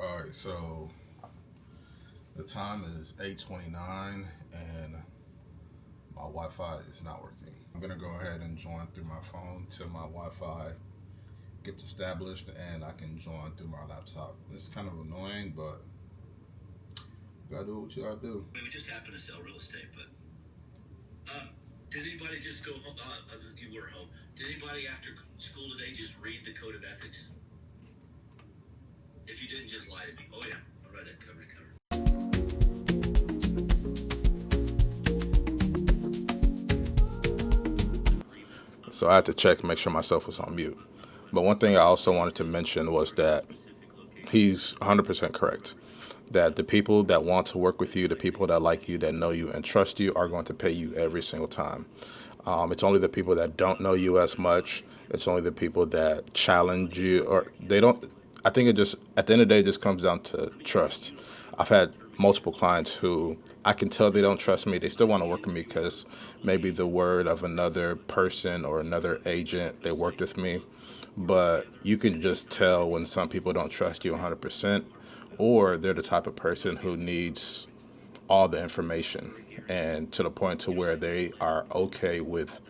All right, so the time is 8:29 and my Wi-Fi is not working. I'm gonna go ahead and join through my phone till my Wi-Fi gets established and I can join through my laptop. It's kind of annoying, but you gotta do what you gotta do. I mean, we just happen to sell real estate, but did anybody just go home? You were home. Did anybody after school today just read the code of ethics? If you didn't, just lie to me. Oh yeah, I read it cover to cover. So I had to check and make sure myself was on mute. But one thing I also wanted to mention was that he's 100% correct. That the people that want to work with you, the people that like you, that know you and trust you, are going to pay you every single time. It's only the people that don't know you as much. It's only the people that challenge you, or they don't. I think it just, at the end of the day, it just comes down to trust. I've had multiple clients who I can tell they don't trust me. They still want to work with me because maybe the word of another person or another agent, they worked with me. But you can just tell when some people don't trust you 100%, or they're the type of person who needs all the information, and to the point to where they are okay with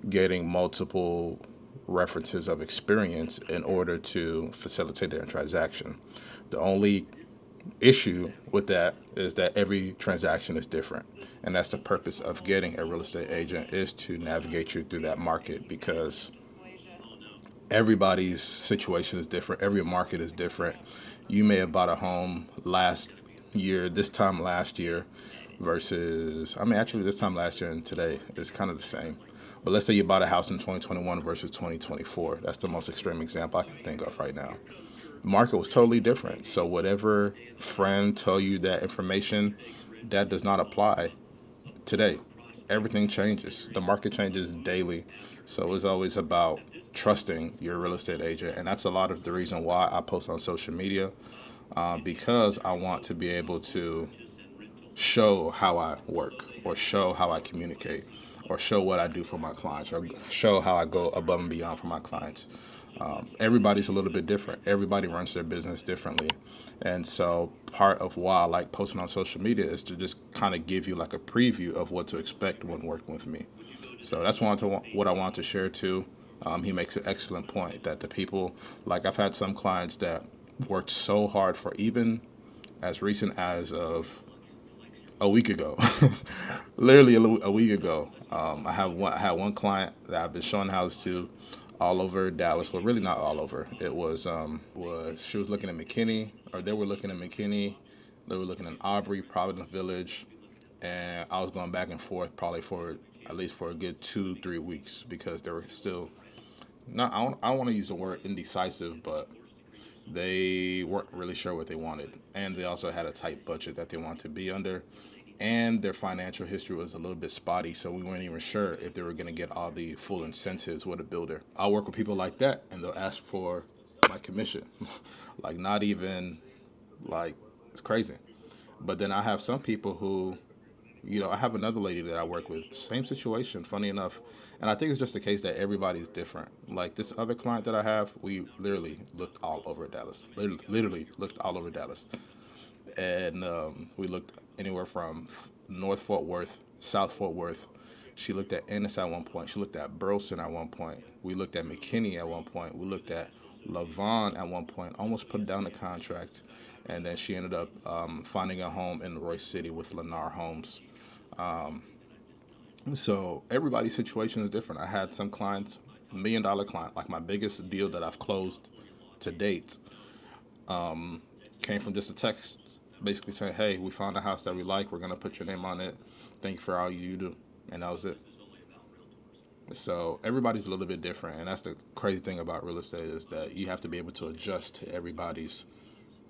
getting multiple references of experience in order to facilitate their transaction. The only issue with that is that every transaction is different, and that's the purpose of getting a real estate agent, is to navigate you through that market, because everybody's situation is different. Every market is different. You may have bought a home last year, this time last year, versus, I mean, actually, this time last year and today is kind of the same. But let's say you bought a house in 2021 versus 2024. That's the most extreme example I can think of right now. The market was totally different. So whatever friend tell you that information, that does not apply today. Everything changes. The market changes daily. So it's always about trusting your real estate agent. And that's a lot of the reason why I post on social media, because I want to be able to show how I work, or show how I communicate, or show what I do for my clients, or show how I go above and beyond for my clients. Everybody's a little bit different. Everybody runs their business differently. And so part of why I like posting on social media is to just kind of give you like a preview of what to expect when working with me. So that's what I want to share too. He makes an excellent point that the people, like I've had some clients that worked so hard for, even as recent as of a week ago, literally a week ago. I had one client that I've been showing houses to all over Dallas. Well, really not all over. It was she was looking at McKinney, or they were looking at McKinney. They were looking at Aubrey, Providence Village, and I was going back and forth probably for at least for a good 2 3 weeks, because they were still not. I don't want to use the word indecisive, but they weren't really sure what they wanted, and they also had a tight budget that they wanted to be under, and their financial history was a little bit spotty, so we weren't even sure if they were going to get all the full incentives with a builder. I work with people like that, and they'll ask for my commission, like not even, like, it's crazy. But then I have some people who, I have another lady that I work with, same situation, funny enough. And I think it's just the case that everybody's different. Like this other client that I have, we literally looked all over Dallas. Literally looked all over Dallas. And we looked anywhere from North Fort Worth, South Fort Worth. She looked at Ennis at one point. She looked at Burleson at one point. We looked at McKinney at one point. We looked at Lavon at one point. Almost put down the contract, and then she ended up finding a home in Royce City with Lennar Homes. So everybody's situation is different. I had some clients, $1 million client, like my biggest deal that I've closed to date, came from just a text basically saying, hey, we found a house that we like. We're going to put your name on it. Thank you for all you do. And that was it. So everybody's a little bit different. And that's the crazy thing about real estate, is that you have to be able to adjust to everybody's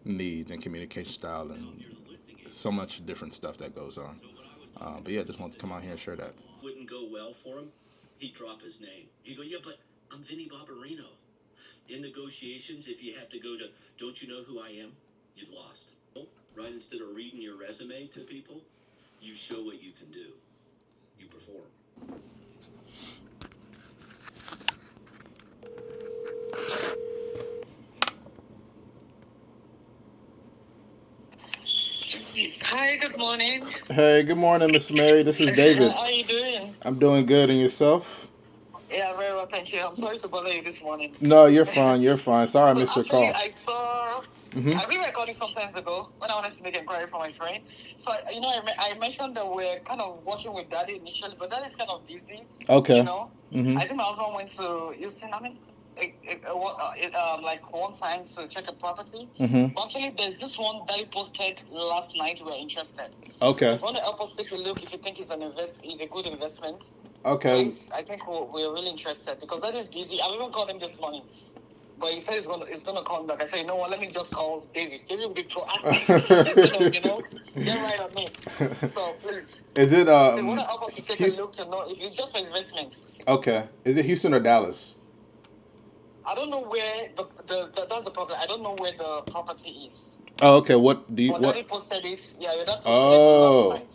needs and communication style, and so much different stuff that goes on. But yeah, just want to come out here and share that. Wouldn't go well for him, he'd drop his name. He'd go, yeah, but I'm Vinny Barbarino. In negotiations, if you have to go to, don't you know who I am? You've lost. Right? Instead of reading your resume to people, you show what you can do. You perform. Hi, good morning. Hey, good morning, Miss Mary. This is David. How are you doing? I'm doing good, and yourself? Yeah, very well, thank you. I'm sorry to bother you this morning. No, you're fine. You're fine. Sorry I So missed your actually, call. I saw. Mm-hmm. I really recorded some times ago when I wanted to make inquiry for my friend. So I mentioned that we're kind of working with Daddy initially, but Daddy's kind of busy. Okay. Mm-hmm. I think my husband went to Houston. I mean, like one time to check a property. Mm-hmm. But actually, there's this one that he posted last night. We're interested. Okay. If you want to help us take a look, if you think it's it's a good investment. Okay. Please, I think we're really interested because that is busy. I even called him this morning. But he said it's gonna come back. I said, you know what? Let me just call David. David will be proactive. He's gonna, get right on it. So please. Is it So you wanna help us to take a look to know if it's just for investment. Okay. Is it Houston or Dallas? I don't know where that's the problem. I don't know where the property is. Oh, okay. What do you But what? Daddy posted it. Yeah, your dad posted Oh. it last night.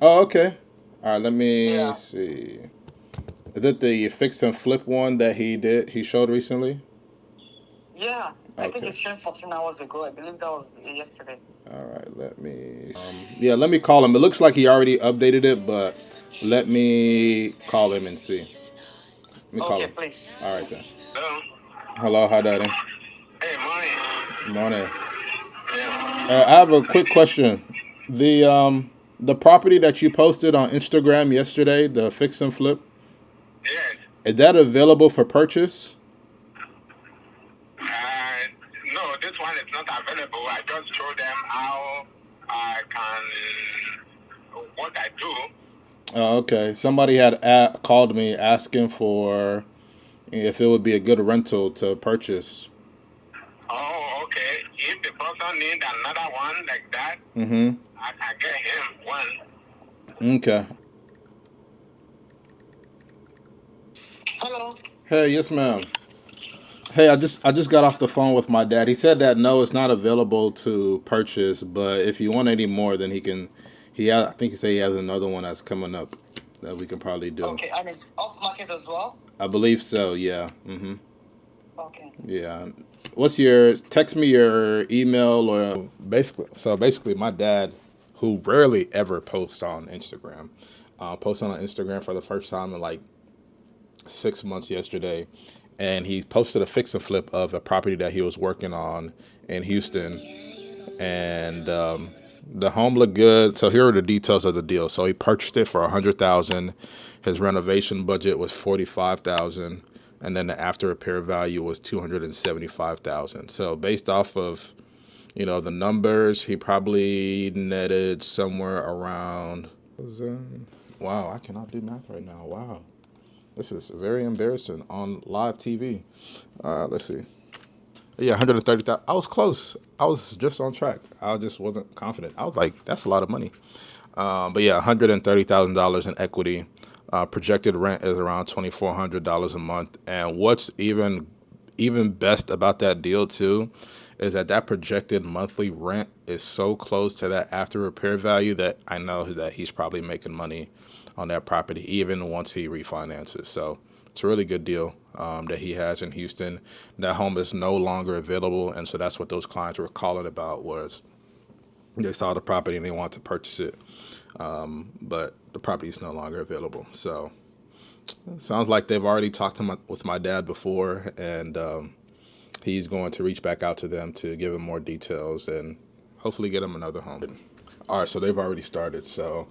Oh, okay. All right. Let me Yeah. see. Is it the fix and flip one that he showed recently? Yeah. I think Okay. it streamed 14 hours ago. I believe that was yesterday. All right. Let me. Yeah. Let me call him. It looks like he already updated it, but let me call him and see. Let me call Okay, him. please. All right then. Hello. Hello. Hi, Daddy. Hey, morning. Morning. Yeah. I have a quick question. The property that you posted on Instagram yesterday, the fix and flip, Yes. is that available for purchase? No, this one is not available. I just showed them how I can, what I do. Oh, okay. Somebody had called me asking for if it would be a good rental to purchase. Oh, okay. If the person need another one like that, Mm-hmm. I can get him one. Okay. Hello. Hey, yes, ma'am. Hey, I just got off the phone with my dad. He said that no, it's not available to purchase, but if you want any more, then he can. I think he said he has another one that's coming up that we can probably do. Okay, and it's off market as well? I believe so. Yeah. Mm-hmm. Okay. Yeah. What's your text me your email or basically my dad, who rarely ever posts on Instagram, posted on Instagram for the first time in like 6 months yesterday, and he posted a fix and flip of a property that he was working on in Houston, and the home looked good. So here are the details of the deal. So he purchased it for $100,000. His renovation budget was $45,000, and then the after repair value was $275,000. So based off of the numbers, he probably netted somewhere around. Wow, I cannot do math right now. Wow. This is very embarrassing on live TV. Let's see. Yeah, 130,000. I was close. I was just on track. I just wasn't confident. I was like, that's a lot of money. But yeah, $130,000 in equity. Projected rent is around $2,400 a month. And what's even best about that deal too is that projected monthly rent is so close to that after repair value that I know that he's probably making money on that property even once he refinances. So it's a really good deal that he has in Houston. That home is no longer available, and so that's what those clients were calling about was they saw the property and they want to purchase it, but the property is no longer available. So it sounds like they've already talked with my dad before, and he's going to reach back out to them to give him more details and hopefully get him another home. All right, so they've already started. So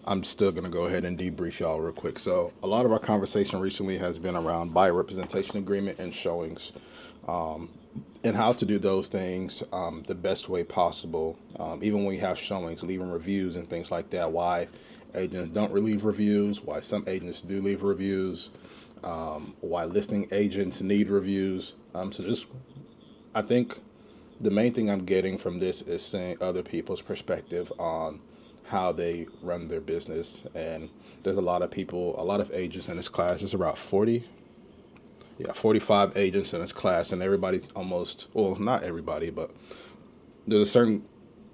I'm still going to go ahead and debrief y'all real quick. So a lot of our conversation recently has been around buyer representation agreement and showings, and how to do those things the best way possible. Even when you have showings, leaving reviews and things like that. Why agents don't leave reviews, why some agents do leave reviews, why listing agents need reviews. So just, I think the main thing I'm getting from this is seeing other people's perspective on how they run their business. And there's a lot of agents in this class. There's about 45 agents in this class, and everybody's well, not everybody, but there's a certain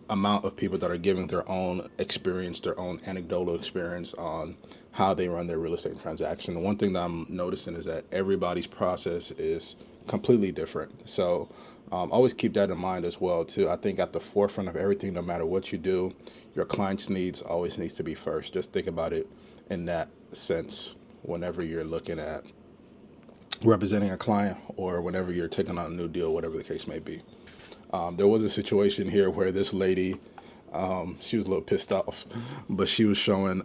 amount of people that are giving their own experience, their own anecdotal experience on how they run their real estate transaction. The one thing that I'm noticing is that everybody's process is completely different. So Always keep that in mind as well too. I think at the forefront of everything, no matter what you do, your client's needs always needs to be first. Just think about it in that sense whenever you're looking at representing a client or whenever you're taking on a new deal, whatever the case may be. There was a situation here where this lady, she was a little pissed off, but she was showing,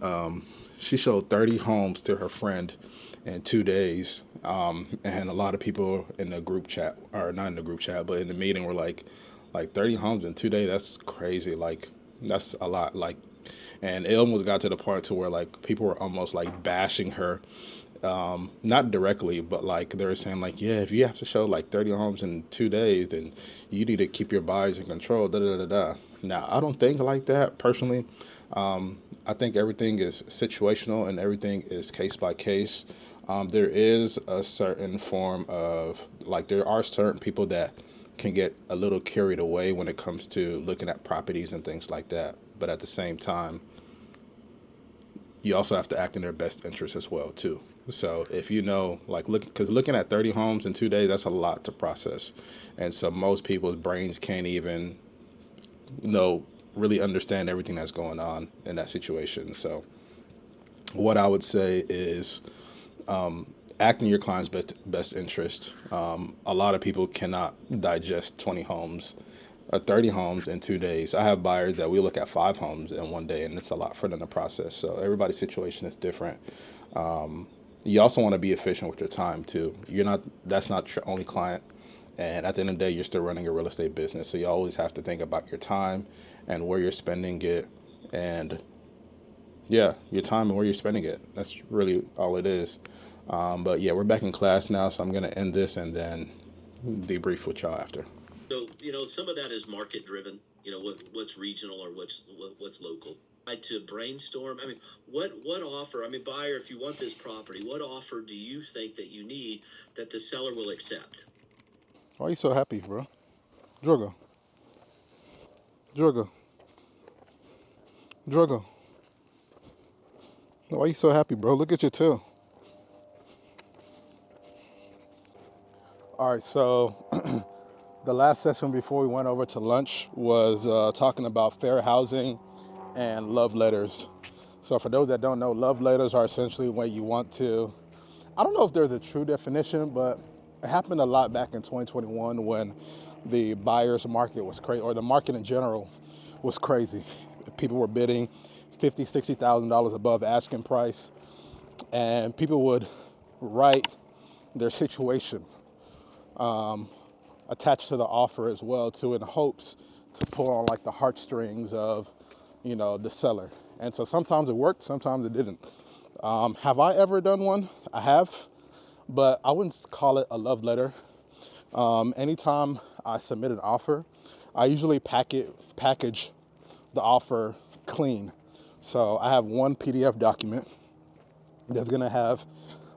she showed 30 homes to her friend in 2 days. And a lot of people in the group chat, or not in the group chat, but in the meeting were like 30 homes in 2 days. That's crazy. Like, that's a lot. Like, and it almost got to the point to where like people were almost like bashing her, not directly, but like they were saying like, yeah, if you have to show like 30 homes in 2 days, then you need to keep your buyers in control. Da da da da. Now, I don't think like that personally. I think everything is situational and everything is case by case. There is a certain form of like there are certain people that can get a little carried away when it comes to looking at properties and things like that. But at the same time, you also have to act in their best interest as well too. So if you know, like because looking at 30 homes in 2 days, that's a lot to process, and so most people's brains can't even, really understand everything that's going on in that situation. So what I would say is act in your client's best interest. A lot of people cannot digest 20 homes or 30 homes in 2 days. I have buyers that we look at 5 homes in one day, and it's a lot for them to process. So everybody's situation is different. You also want to be efficient with your time too. That's not your only client. And at the end of the day, you're still running a real estate business. So you always have to think about your time and where you're spending it. And yeah, your time and where you're spending it. That's really all it is. But yeah, we're back in class now. So I'm going to end this and then debrief with y'all after. So, some of that is market driven, what's regional or what's local. To brainstorm, what offer, buyer, if you want this property, what offer do you think that you need that the seller will accept? Why are you so happy, bro? Drogo. Drogo. Drogo. Why are you so happy, bro? Look at your tail. All right, so the last session before we went over to lunch was talking about fair housing and love letters. So for those that don't know, love letters are essentially when you want to, I don't know if there's a true definition, but it happened a lot back in 2021 when the buyer's market was crazy, or the market in general was crazy. People were bidding $50,000, $60,000 above asking price, and people would write their situation attached to the offer as well too, in hopes to pull on like the heartstrings of, the seller. And so sometimes it worked, sometimes it didn't. Have I ever done one? I have, but I wouldn't call it a love letter. Anytime I submit an offer, I usually package the offer clean. So I have one PDF document that's gonna have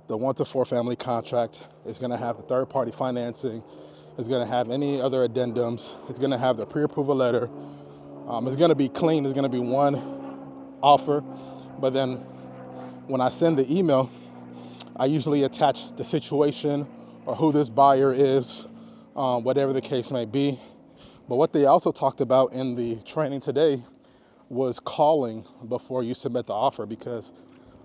the 1 to 4 family contract. It's gonna have the third party financing. It's gonna have any other addendums. It's gonna have the pre-approval letter. It's gonna be clean. It's gonna be one offer. But then when I send the email, I usually attach the situation or who this buyer is, whatever the case may be. But what they also talked about in the training today was calling before you submit the offer, because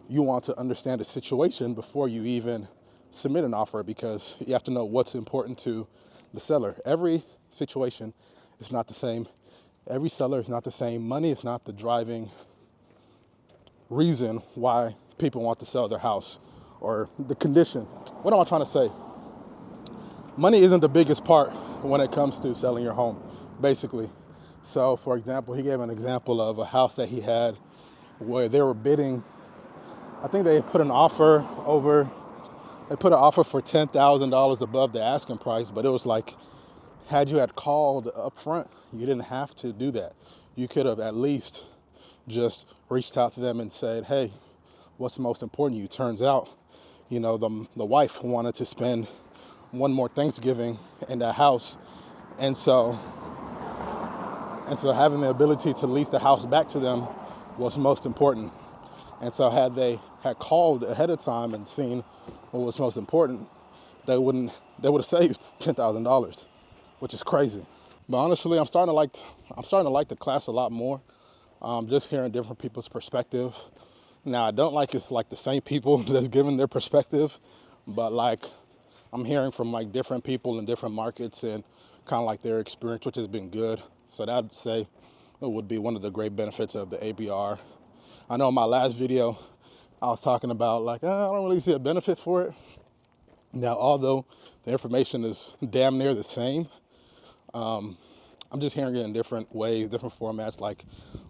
you want to understand the situation before you even submit an offer, because you have to know what's important to the seller. Every situation is not the same. Every seller is not the same. Money is not the driving reason why people want to sell their house or the condition. What am I trying to say? Money isn't the biggest part when it comes to selling your home, basically. So for example, he gave an example of a house that he had where they were bidding, I think they put an offer for $10,000 above the asking price, but it was like, had you had called up front, you didn't have to do that. You could have at least just reached out to them and said, hey, what's most important to you? Turns out, the wife wanted to spend one more Thanksgiving in that house. And so having the ability to lease the house back to them was most important. And so had they had called ahead of time and seen what was most important, they would have saved $10,000, which is crazy. But honestly, I'm starting to like the class a lot more. Just hearing different people's perspective. Now, I don't like it's like the same people that's giving their perspective, but like I'm hearing from like different people in different markets and kind of like their experience, which has been good. So that'd say it would be one of the great benefits of the ABR. I know in my last video, I was talking about like, I don't really see a benefit for it. Now, although the information is damn near the same, I'm just hearing it in different ways, different formats. Like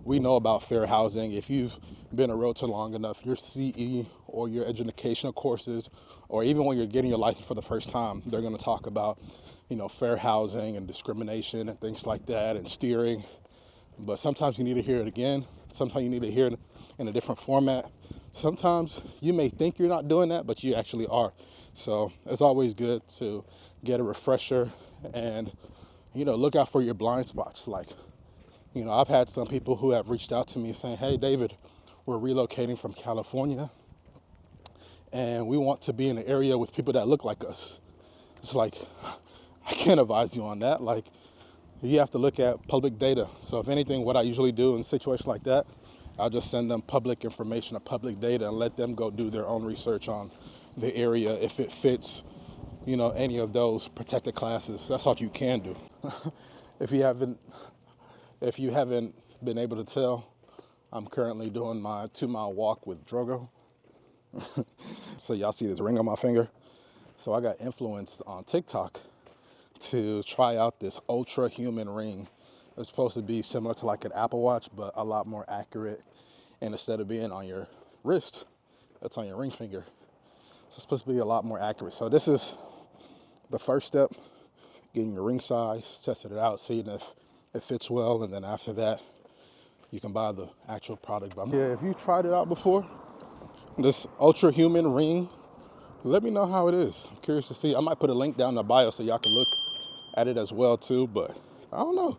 we know about fair housing. If you've been a realtor long enough, your CE or your educational courses, or even when you're getting your license for the first time, they're going to talk about, fair housing and discrimination and things like that and steering. But sometimes you need to hear it again. Sometimes you need to hear it in a different format. Sometimes you may think you're not doing that, but you actually are. So it's always good to get a refresher and, look out for your blind spots. Like, I've had some people who have reached out to me saying, hey, David, we're relocating from California and we want to be in an area with people that look like us. It's like, I can't advise you on that. Like, you have to look at public data. So if anything, what I usually do in situations like that, I'll just send them public information or public data and let them go do their own research on the area if it fits, any of those protected classes. That's all you can do. If you haven't been able to tell, I'm currently doing my 2-mile walk with Drogo. So y'all see this ring on my finger? So I got influenced on TikTok to try out this ultra human ring. It's supposed to be similar to like an Apple Watch, but a lot more accurate. And instead of being on your wrist, it's on your ring finger. So it's supposed to be a lot more accurate. So this is the first step, getting your ring size, testing it out, seeing if it fits well. And then after that, you can buy the actual product. But yeah, if you tried it out before, this ultra human ring, let me know how it is. I'm curious to see. I might put a link down in the bio so y'all can look at it as well too, but I don't know.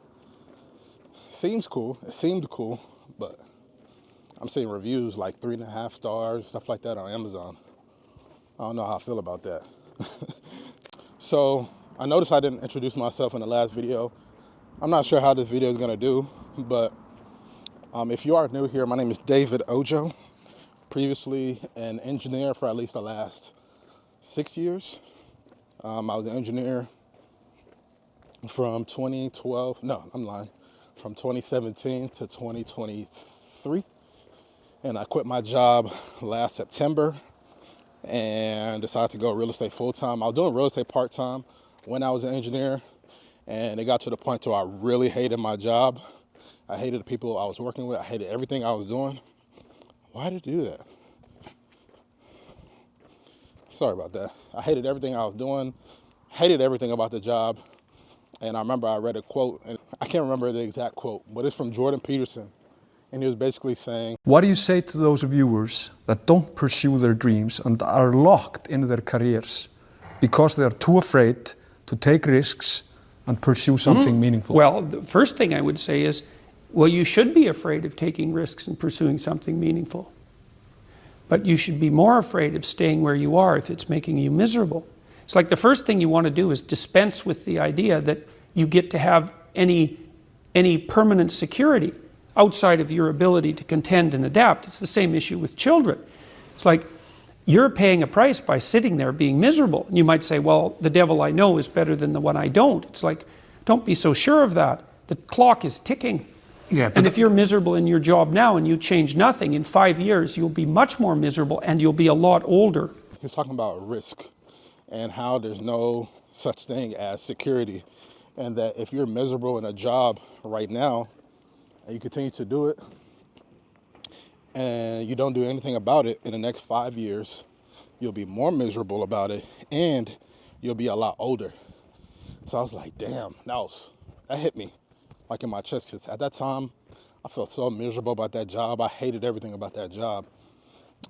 Seems cool. It seemed cool, but I'm seeing reviews like 3.5 stars, stuff like that on Amazon. I don't know how I feel about that. So I noticed I didn't introduce myself in the last video. I'm not sure how this video is gonna do, but if you are new here, my name is David Ojo. Previously an engineer for at least the last 6 years. I was an engineer from 2012, no, I'm lying, from 2017 to 2023. And I quit my job last September and decided to go real estate full-time. I was doing real estate part-time when I was an engineer, and it got to the point where I really hated my job. I hated the people I was working with. I hated everything I was doing. Why did I do that? Sorry about that. I hated everything I was doing, hated everything about the job. And I remember I read a quote, and I can't remember the exact quote, but it's from Jordan Peterson. And he was basically saying, what do you say to those viewers that don't pursue their dreams and are locked in their careers because they are too afraid to take risks and pursue something meaningful? Well, the first thing I would say is, well, you should be afraid of taking risks and pursuing something meaningful. But you should be more afraid of staying where you are if it's making you miserable. It's like the first thing you want to do is dispense with the idea that you get to have any permanent security outside of your ability to contend and adapt. It's the same issue with children. It's like you're paying a price by sitting there being miserable. And you might say, well, the devil I know is better than the one I don't. It's like, don't be so sure of that. The clock is ticking. Yeah, and if you're miserable in your job now and you change nothing, in 5 years you'll be much more miserable and you'll be a lot older. He's talking about risk and how there's no such thing as security. And that if you're miserable in a job right now and you continue to do it and you don't do anything about it, in the next 5 years, you'll be more miserable about it and you'll be a lot older. So I was like, damn, that hit me like in my chest. 'Cause at that time, I felt so miserable about that job. I hated everything about that job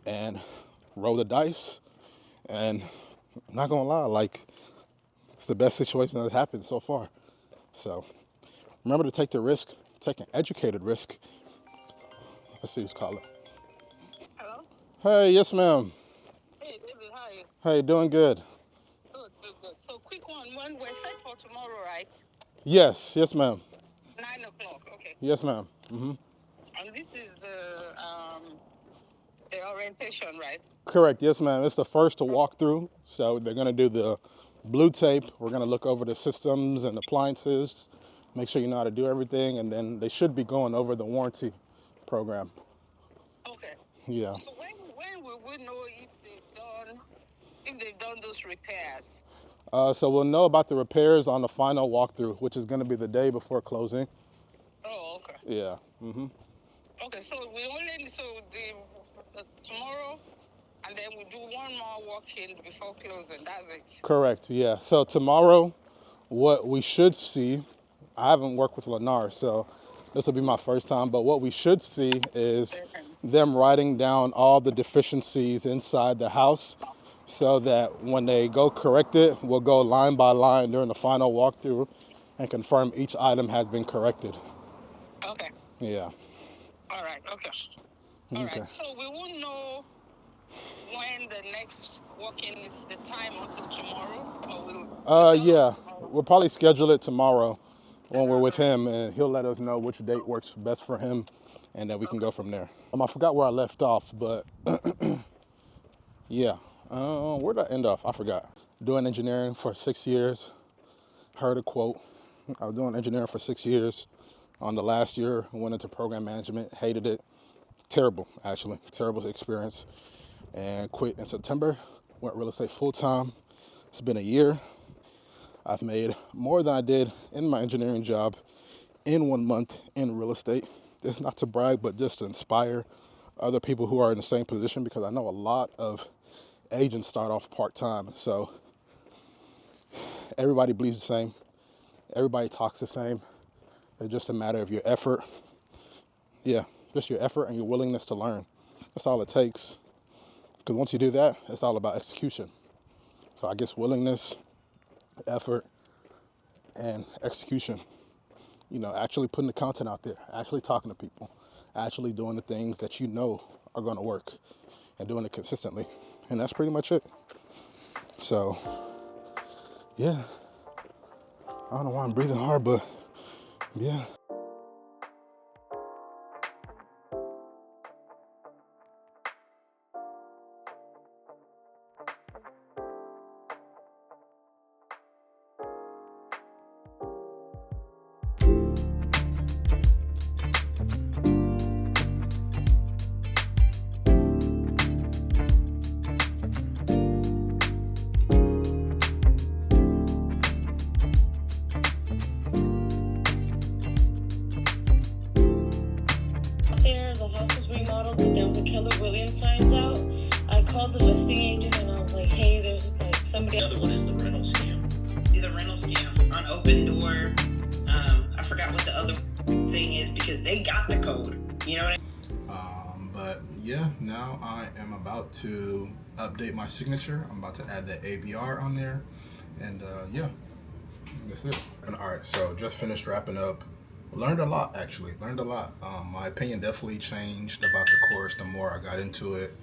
and rolled the dice. And I'm not gonna lie, like, it's the best situation that happened so far. So remember to take the risk, take an educated risk. Let's see who's calling. Hello? Hey, yes, ma'am. Hey, David, how are you? Hey, doing good. Good. So quick one. We're set for tomorrow, right? Yes, yes, ma'am. 9 o'clock. Okay. Yes, ma'am. And this is the orientation, right? Correct. Yes, ma'am. It's the first to walk through. So they're going to do the blue tape. We're going to look over the systems and appliances, make sure you know how to do everything, and then they should be going over the warranty program. Okay. Yeah. So when will we know if they've done those repairs? So we'll know about the repairs on the final walkthrough, which is going to be the day before closing. Oh, okay. Yeah. Okay, so tomorrow, and then we do one more walk-in before closing. That's it. Correct. Yeah. So tomorrow, what we should see, I haven't worked with Lennar, so this will be my first time, but what we should see is them writing down all the deficiencies inside the house so that when they go correct it, we'll go line by line during the final walkthrough and confirm each item has been corrected. Okay. Yeah. All right. Okay. All Okay. right. So we won't know when the next walk-in is the time until tomorrow, or we'll tell us Yeah. tomorrow? We'll probably schedule it tomorrow when we're with him, and he'll let us know which date works best for him, and then we can go from there. I forgot where I left off, but yeah. Where did I end off? I forgot. Doing engineering for 6 years. Heard a quote. I was doing engineering for 6 years. On the last year, went into program management. Hated it. Terrible, actually. Terrible experience. And quit in September. Went real estate full time. It's been a year. I've made more than I did in my engineering job in 1 month in real estate. It's not to brag, but just to inspire other people who are in the same position, because I know a lot of agents start off part-time. So everybody bleeds the same. Everybody talks the same. It's just a matter of your effort. Yeah, just your effort and your willingness to learn. That's all it takes. Because once you do that, it's all about execution. So I guess willingness, effort, and execution. You know, actually putting the content out there, actually talking to people, actually doing the things that you know are going to work, and doing it consistently. And that's pretty much it. So, yeah. I don't know why I'm breathing hard, but yeah. There, the house was remodeled, but there was a Keller Williams signs out. I called the listing agent and I was like, hey, there's like somebody. The other one is the rental scam. The rental scam on Open Door. I forgot what the other thing is because they got the code. You know what I mean? But yeah, now I am about to update my signature. I'm about to add the ABR on there. And yeah, that's it. And all right, so just finished wrapping up. Learned a lot, actually. Learned a lot. My opinion definitely changed about the course the more I got into it,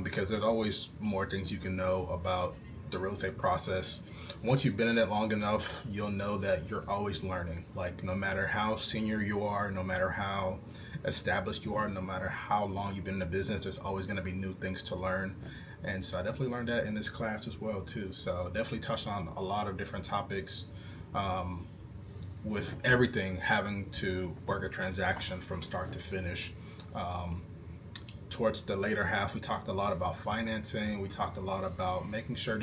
because there's always more things you can know about the real estate process. Once you've been in it long enough, you'll know that you're always learning. Like, no matter how senior you are, no matter how established you are, no matter how long you've been in the business, there's always going to be new things to learn. And so I definitely learned that in this class as well, too. So definitely touched on a lot of different topics. With everything having to work a transaction from start to finish. Towards the later half, we talked a lot about financing. We talked a lot about making sure,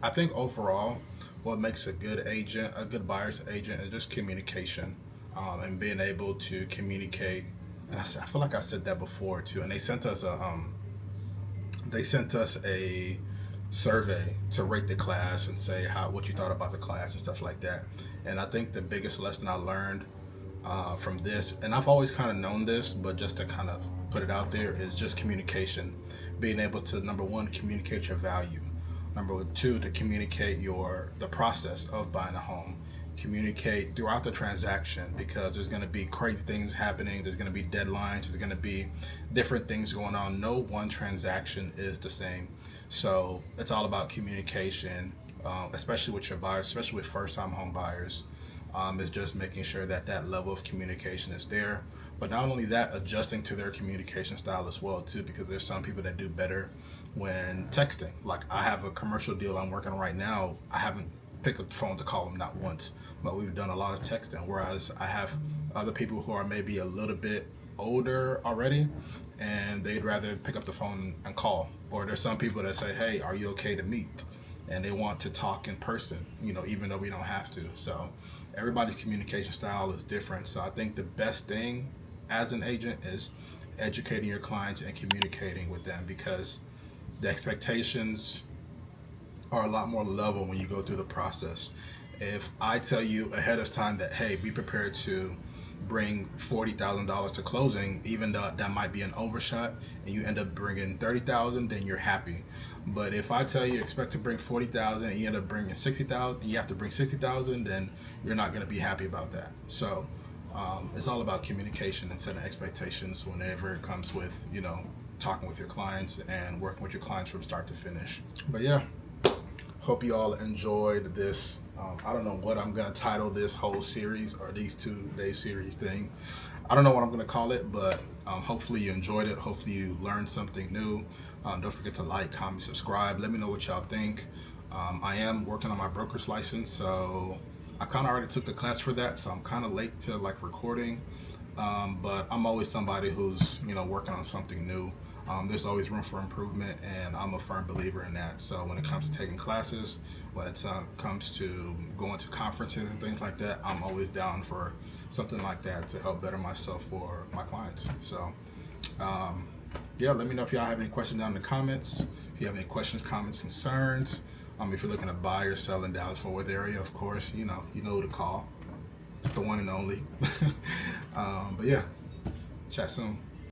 I think overall, what makes a good agent, a good buyer's agent, is just communication, and being able to communicate. And I feel like I said that before too. And they sent us a survey to rate the class and say what you thought about the class and stuff like that. And I think the biggest lesson I learned from this, and I've always kind of known this, but just to kind of put it out there, is just communication. Being able to, number one, communicate your value. Number two, to communicate the process of buying a home. Communicate throughout the transaction, because there's going to be crazy things happening. There's going to be deadlines. There's going to be different things going on. No one transaction is the same. So it's all about communication, especially with your buyers, especially with first-time home buyers. It's just making sure that that level of communication is there. But not only that, adjusting to their communication style as well too, because there's some people that do better when texting. Like I have a commercial deal I'm working on right now. I haven't picked up the phone to call them, not once, but we've done a lot of texting. Whereas I have other people who are maybe a little bit older already, and they'd rather pick up the phone and call. Or there's some people that say, hey, are you okay to meet? And they want to talk in person, you know, even though we don't have to. So everybody's communication style is different. So I think the best thing as an agent is educating your clients and communicating with them, because the expectations are a lot more level when you go through the process. If I tell you ahead of time that, hey, be prepared to bring $40,000 to closing, even though that might be an overshot, and you end up bringing 30,000, then you're happy. But if I tell you expect to bring 40,000 and you end up bringing 60,000, and you have to bring 60,000, then you're not going to be happy about that. So it's all about communication and setting expectations whenever it comes with, you know, talking with your clients and working with your clients from start to finish. But yeah, hope you all enjoyed this. I don't know what I'm going to title this whole series or these 2-day series thing. I don't know what I'm going to call it, but hopefully you enjoyed it. Hopefully you learned something new. Don't forget to like, comment, subscribe. Let me know what y'all think. I am working on my broker's license, so I kind of already took the class for that, so I'm kind of late to like recording. But I'm always somebody who's, you know, working on something new. There's always room for improvement, and I'm a firm believer in that. So when it comes to taking classes, when it comes to going to conferences and things like that, I'm always down for something like that to help better myself for my clients. So yeah, let me know if y'all have any questions down in the comments. If you have any questions, comments, concerns. If you're looking to buy or sell in Dallas-Fort Worth area, of course, you know who to call. The one and only. But yeah, chat soon.